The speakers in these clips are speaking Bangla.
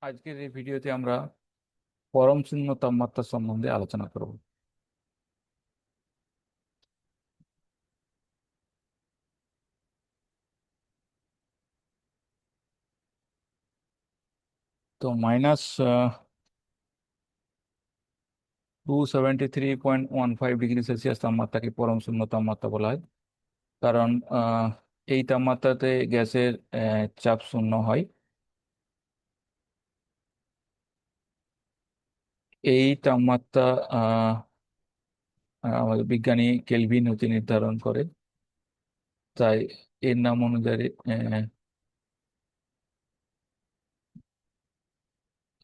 আজকের এই ভিডিওতে আমরা পরম শূন্য তাপমাত্রা সম্বন্ধে আলোচনা করব। তো -273.15 ডিগ্রি সেলসিয়াস তাপমাত্রাকে পরম শূন্য তাপমাত্রা বলা হয়। কারণ এই তাপমাত্রাতে গ্যাসের চাপ শূন্য হয়। এই তাপমাত্রা আহ, আমাদের বিজ্ঞানী কেলভিন হচ্ছে নির্ধারণ করে। তাই এর নাম অনুযায়ী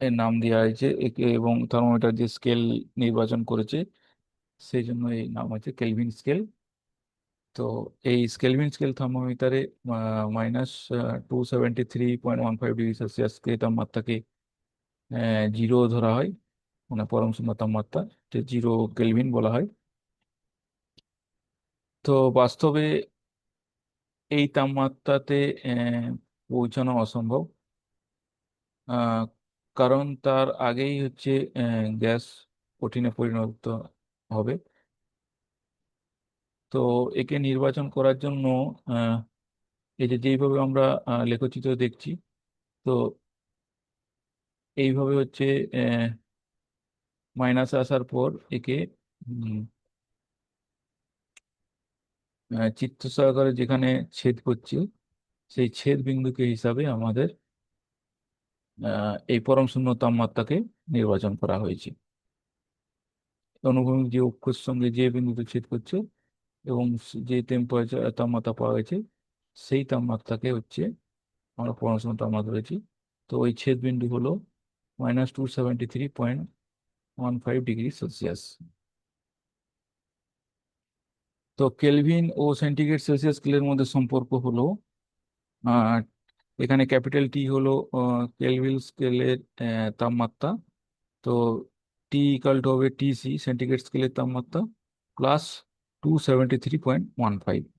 এর নাম দেওয়া হয়েছে একে, এবং থার্মোমিটার যে স্কেল নির্বাচন করেছে সেই জন্য এই নাম হচ্ছে কেলভিন স্কেল। তো এই কেলভিন স্কেল থার্মোমিটারে -273.15 ডিগ্রি সেলসিয়াস তাপমাত্রাকে জিরো ধরা হয়, মানে পরম শূন্য তাপমাত্রা, যে জিরো কেলভিন বলা হয়। তো বাস্তবে এই তাপমাত্রাতে পৌঁছানো অসম্ভব। আহ, কারণ তার আগেই হচ্ছে গ্যাস কঠিনে পরিণত হবে। তো একে নির্বাচন করার জন্য আহ, এই যে যেইভাবে আমরা লেখচিত্র দেখছি, তো এইভাবে হচ্ছে মাইনাসে আসার পর একে উম, চিত্র সহকারে যেখানে ছেদ করছে সেই ছেদ বিন্দুকে হিসাবে আমাদের এই পরম শূন্য তাপমাত্রাকে নির্বাচন করা হয়েছে। অনুভূমিক যে অক্ষের সঙ্গে যে বিন্দুতে ছেদ করছে এবং যে টেম্পারেচার তাপমাত্রা পাওয়া গেছে সেই তাপমাত্রাকে হচ্ছে আমরা পরম শূন্য তাপমাত্রা ধরেছি। তো ওই ছেদ বিন্দু হলো -273.15 ডিগ্রি সেলসিয়াস। তো কেলভিন ও সেন্টিগ্রেড সেলসিয়াস স্কেলের মধ্যে সম্পর্ক হলো, আহ, এখানে ক্যাপিটাল টি হলো কেলভিন স্কেলের তাপমাত্রা। তো টি ইকাল টু হবে টিসি সেন্টিগ্রেড স্কেলের তাপমাত্রা প্লাস 273.15।